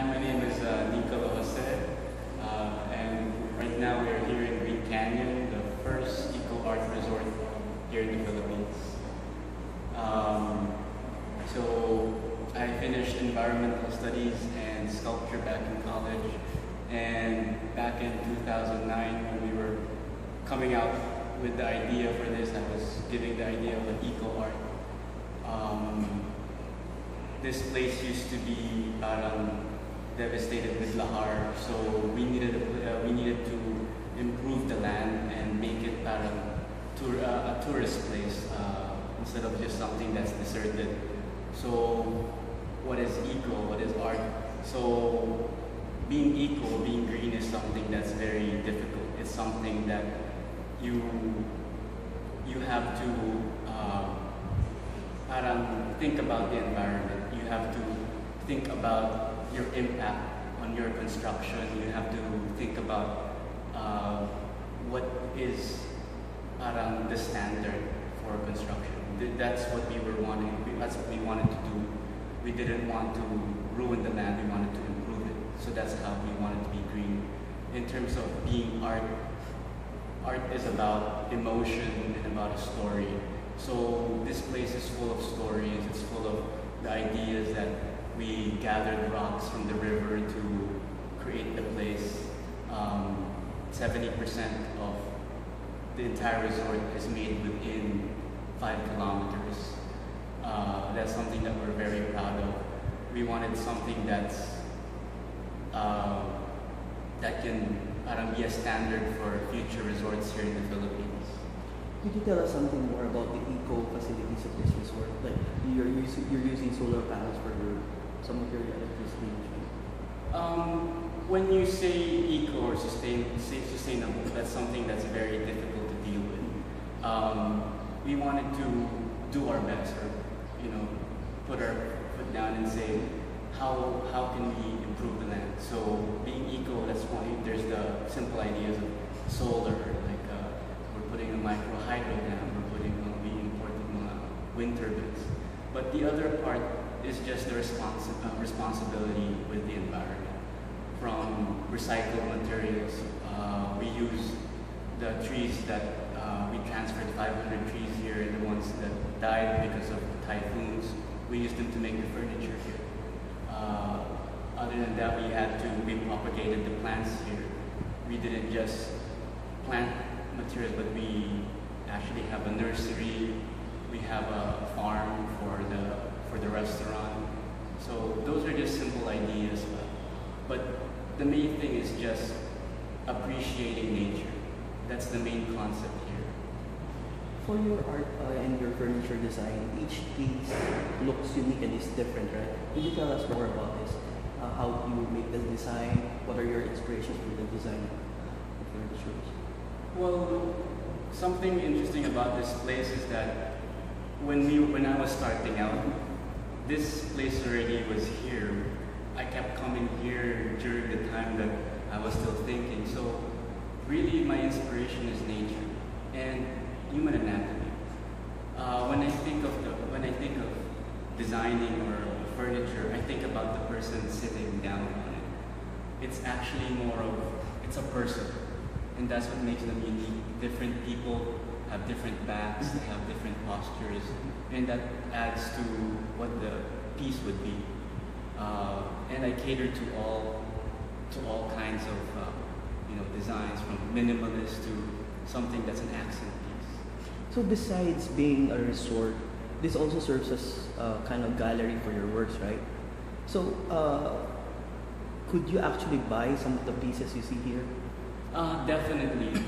Hi, my name is Niccolo, and right now we are here in Green Canyon, the first eco-art resort here in the Philippines. So I finished environmental studies and sculpture back in college, and back in 2009 when we were coming out with the idea for this, I was giving the idea of an eco-art. This place used to be parang devastated with lahar, so we needed to improve the land and make it parang a tourist place instead of just something that's deserted. So what is eco? What is art? So being eco, being green is something that's very difficult. It's something that you have to parang think about the environment. You have to think about your impact on your construction. You have to think about what is parang the standard for construction. That's what we were wanting. That's what we wanted to do. We didn't want to ruin the land. We wanted to improve it. So that's how we wanted to be green. In terms of being art, art is about emotion and about a story. So this place is full of stories. It's full of the ideas that we gathered rocks from the river to create the place. 70% of the entire resort is made within 5 kilometers. That's something that we're very proud of. We wanted something that's that can be a standard for future resorts here in the Philippines. Could you tell us something more about the eco facilities of this resort? Like you're using solar panels for some of your electricity. When you say eco or sustainable, that's something that's very difficult to deal with. We wanted to do our best, or put our foot down and say how can we improve the land. So being eco, that's why there's the simple ideas of solar, like we're putting a micro hydro dam, we imported wind turbines. But the other part is just the responsibility with the environment. From recycled materials, we use the trees that we transferred 500 trees here, and the ones that died because of typhoons, we used them to make the furniture here. Other than that, we propagated the plants here. We didn't just plant materials, but we actually have a nursery. We have a farm for the restaurant. So those are just simple ideas, but the main thing is just appreciating nature. That's the main concept here. For your art and your furniture design, each piece looks unique and is different, right? Could you tell us more about this? How do you make the design? What are your inspirations for the design of furniture? Well, something interesting about this place is that when I was starting out, this place already was here. I kept coming here during the time that I was still thinking. So really my inspiration is nature and human anatomy. When I think of designing or furniture, I think about the person sitting down on it. It's actually it's a person. And that's what makes them unique. Different people have different backs, they have different postures, and that adds to what the piece would be. And I cater to all kinds of designs, from minimalist to something that's an accent piece. So besides being a resort, this also serves as a kind of gallery for your works, right? So could you actually buy some of the pieces you see here? Definitely.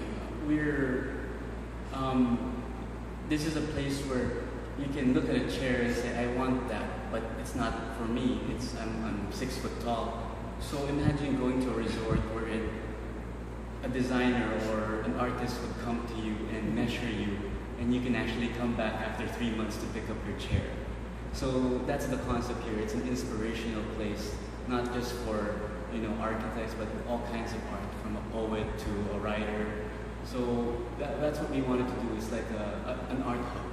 This is a place where you can look at a chair and say, I want that, but it's not for me. I'm 6 foot tall. So imagine going to a resort where a designer or an artist would come to you and measure you, and you can actually come back after 3 months to pick up your chair. So that's the concept here. It's an inspirational place, not just for architects, but all kinds of art, from a poet to a writer. So that's what we wanted to do. It's like an art hub.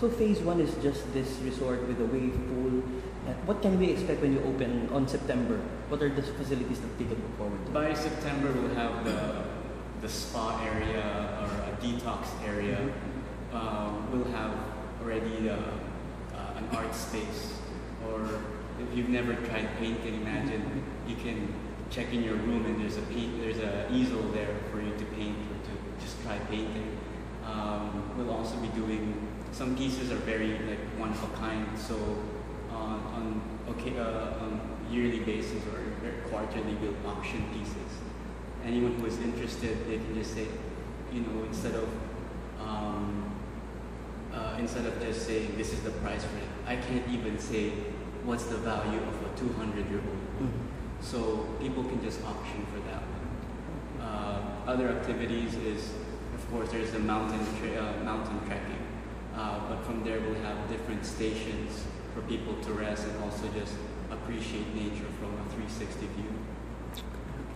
So phase one is just this resort with a wave pool. What can we expect when you open on September? What are the facilities that we can look forward to? By September, we'll have the spa area or a detox area. We'll have already an art space. Or if you've never tried painting, imagine you can check in your room and there's a easel there for you to paint or to just try painting. We'll also be doing some pieces are very like one of a kind, so on yearly basis or quarterly we'll auction pieces. Anyone who is interested, they can just say, instead of just saying this is the price for it, I can't even say what's the value of a 200-year-old. So people can just auction for that. Other activities is, of course, there's the mountain trekking. But from there we'll have different stations for people to rest and also just appreciate nature from a 360 view.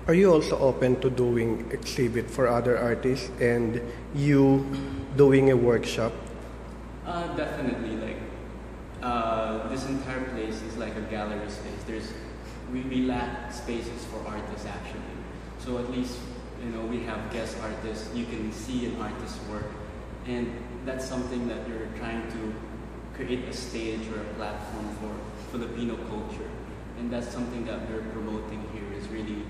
Are you also open to doing exhibit for other artists and you doing a workshop? Definitely. This entire place is like a gallery space. We lack spaces for artists actually. So at least we have guest artists. You can see an artist's work, and that's something that you're trying to create a stage or a platform for Filipino culture, and that's something that we're promoting here. Is really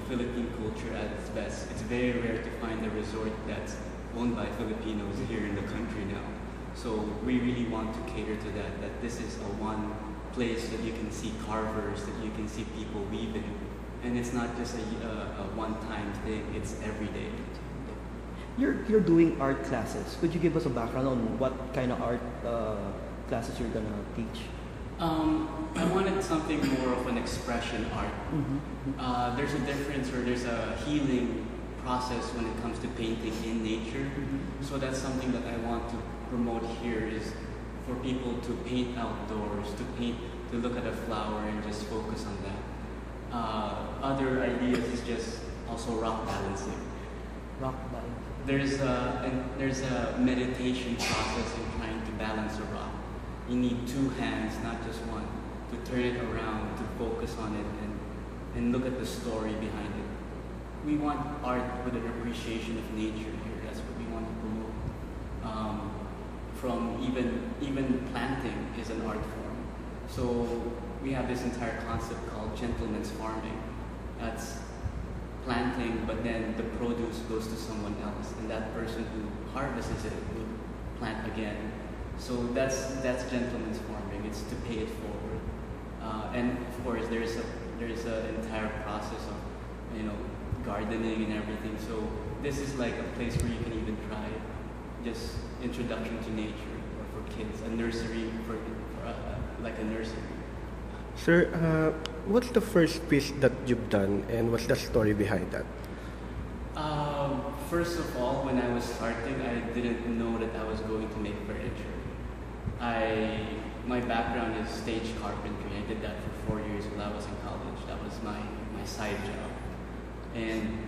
Philippine culture at its best. It's very rare to find a resort that's owned by Filipinos here in the country now. So we really want to cater to that this is a one place that you can see carvers, that you can see people weaving. And it's not just a one-time thing, it's every day. You're doing art classes. Could you give us a background on what kind of art classes you're going to teach? I wanted something more of an expression art. There's a difference, or there's a healing process when it comes to painting in nature. So that's something that I want to promote here, is for people to paint outdoors, to look at a flower and just focus on that. Other ideas is just also rock balancing. Rock balancing. There's a meditation process in trying to balance a rock. You need two hands, not just one, to turn it around, to focus on it and look at the story behind it. We want art with an appreciation of nature here. That's what we want to promote. From even planting is an art form. So we have this entire concept called gentleman's farming. That's planting, but then the produce goes to someone else, and that person who harvests it will plant again. So that's gentleman's farming. It's to pay it forward, and of course there's an entire process of gardening and everything. So this is like a place where you can even try just introduction to nature, or for kids, a nursery for like a nursery. Sir, what's the first piece that you've done and what's the story behind that? First of all, when I was starting, I didn't know that I was going to make furniture. My background is stage carpentry. I did that for 4 years while I was in college. That was my side job. And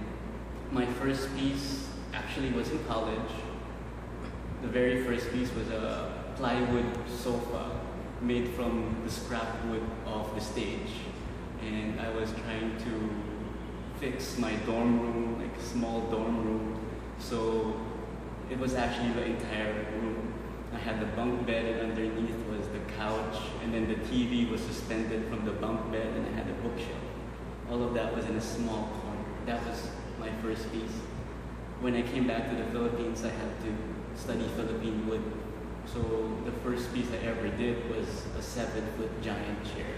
my first piece actually was in college. The very first piece was a plywood sofa made from the scrap wood of the stage. And I was trying to fix my dorm room, like a small dorm room. So it was actually the entire room. I had the bunk bed, and underneath was the couch, and then the TV was suspended from the bunk bed, and I had a bookshelf. All of that was in a small corner. That was my first piece. When I came back to the Philippines, I had to study Philippine wood. So the first piece I ever did was a 7-foot giant chair,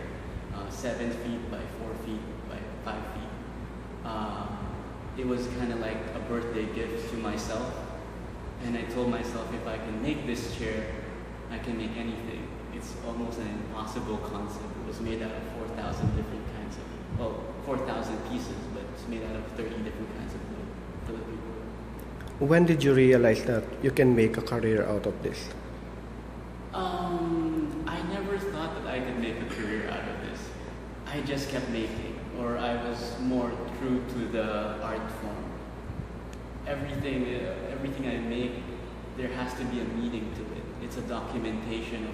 7 feet by 4 feet by 5 feet. It was kind of like a birthday gift to myself. And I told myself, if I can make this chair, I can make anything. It's almost an impossible concept. It was made out of 4,000 different kinds of, 4,000 pieces, but it's made out of 30 different kinds of wood, Filipino wood. When did you realize that you can make a career out of this? I never thought that I could make a career out of this. I just kept making, or I was more true to the art form. Everything I make, there has to be a meaning to it. it's a documentation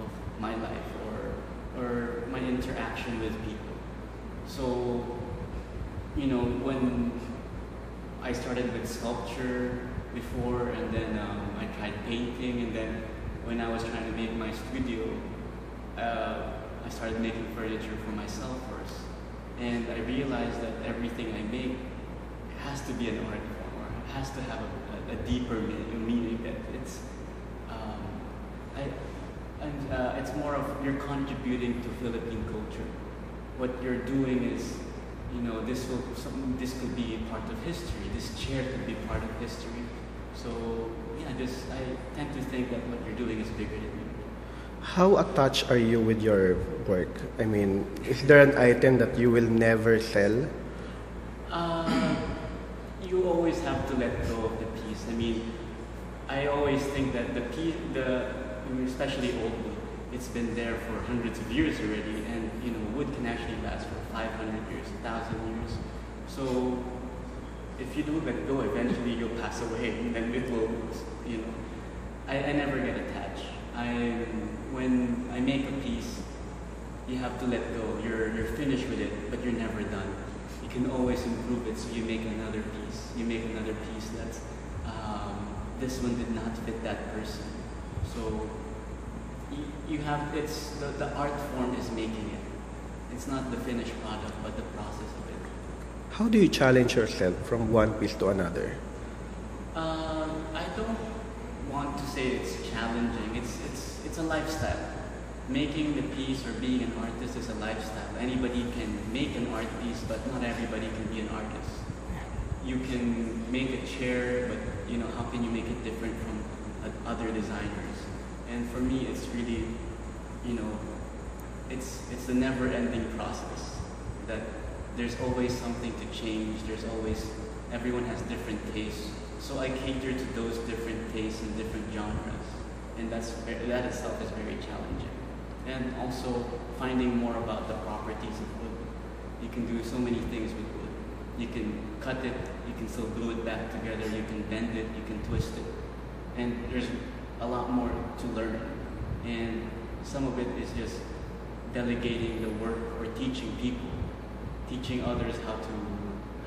of my life or my interaction with people. So, when I started with sculpture before, and then I tried painting, and then when I was trying to make my studio, I started making furniture for myself first. And I realized that everything I make has to be an art form, or has to have a deeper meaning. That it's more of you're contributing to Philippine culture. What you're doing is, this could be part of history. This chair could be part of history. So yeah, I tend to think that what you're doing is bigger than you. How attached are you with your work? I mean, is there an item that you will never sell? You always have to let go of the piece. I mean, I always think that especially old wood, it's been there for hundreds of years already, and wood can actually last for 500 years, 1,000 years. So if you don't let go, eventually you'll pass away, and then it will, I never get attached. When I make a piece, you have to let go. You're finished with it, but you're never done. You can always improve it, so you make another piece. You make another piece that's, this one did not fit that person. So the art form is making it. It's not the finished product, but the process of it. How do you challenge yourself from one piece to another? I don't want to say it's challenging. It's a lifestyle. Making the piece or being an artist is a lifestyle. Anybody can make an art piece, but not everybody can be an artist. You can make a chair, but how can you make it different from other designers? And for me, it's really, it's a never-ending process. That there's always something to change. Everyone has different tastes. So I cater to those different tastes and different genres, and that itself is very challenging. And also finding more about the properties of wood. You can do so many things with wood. You can cut it, you can still glue it back together, you can bend it, you can twist it. And there's a lot more to learn. And some of it is just delegating the work or teaching people, teaching others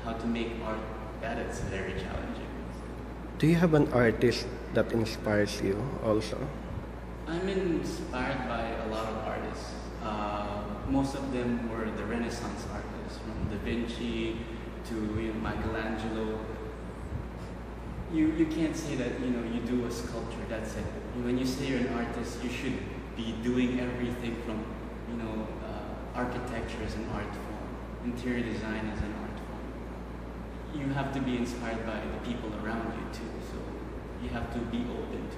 how to make art. That is very challenging. Do you have an artist that inspires you also? I'm inspired by a lot of artists. Most of them were the Renaissance artists, from Da Vinci to Michelangelo. You can't say that you do a sculpture, that's it. When you say you're an artist, you should be doing everything from architecture as an art form, interior design as an art form. You have to be inspired by the people around you too. So you have to be open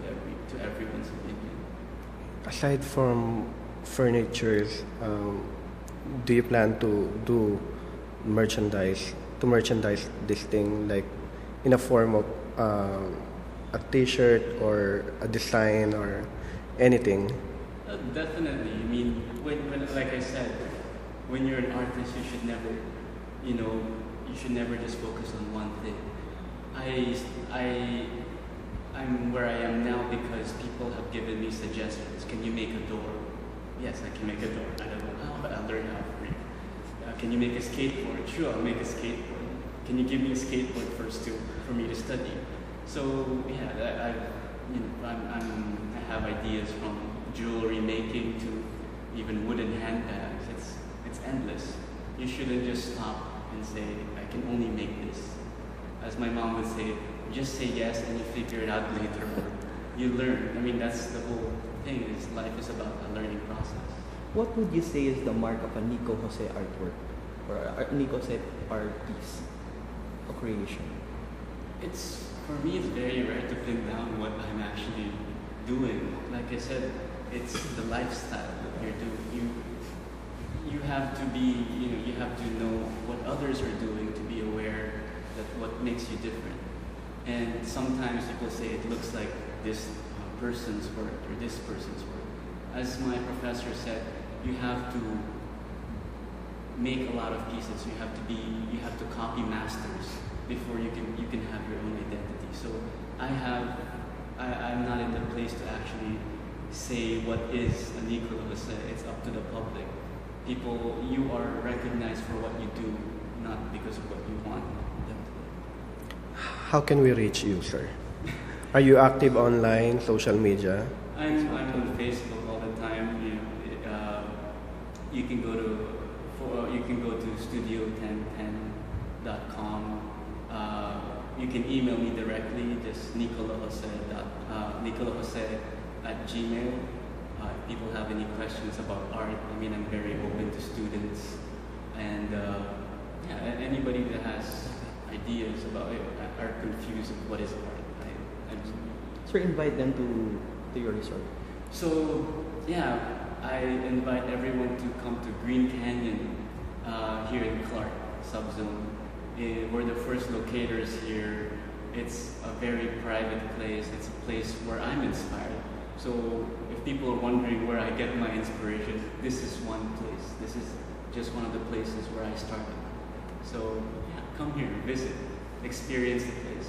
to everyone's opinion. Aside from furnitures, do you plan to do merchandise this thing, like in a form of a T-shirt or a design or anything? Definitely. I mean, when like I said, when you're an artist, you should never just focus on one thing. I'm where I am now because people have given me suggestions. Can you make a door? Yes, I can make a door. I don't know how, but I'll learn how for you. Can you make a skateboard? Sure, I'll make a skateboard. Can you give me a skateboard first for me to study? So yeah, I have ideas from jewelry making to even wooden handbags. It's endless. You shouldn't just stop and say, I can only make this. As my mom would say, just say yes and you figure it out later, or you learn. I mean, that's the whole thing. Life is about a learning process. What would you say is the mark of a Nico Jose artwork or a Nico Jose art piece or creation? For me, it's very rare to pin down what I'm actually doing. Like I said, it's the lifestyle that you're doing. You have to be, you have to know what others are doing to be aware that what makes you different. And sometimes people say it looks like this person's work or this person's work. As my professor said, you have to make a lot of pieces. You have to copy masters before you can have your own identity. So I have I'm not in the place to actually say what is a Niccolo. It's up to the public. People, you are recognized for what you do, not because of what you want them to do. How can we reach you, sir? Are you active online, social media? I'm on Facebook all the time. You can go to studio1010.com. You can email me directly, just nicolojose@gmail. If people have any questions about art, I mean, I'm very open to students, and anybody that has ideas about it, are confused of what is art. So invite them to your resort. So yeah, I invite everyone to come to Green Canyon here in Clark subzone. We're the first locators here. It's a very private place. It's a place where I'm inspired. So if people are wondering where I get my inspiration, this is one place. This is just one of the places where I started. So yeah, come here, visit, experience the place.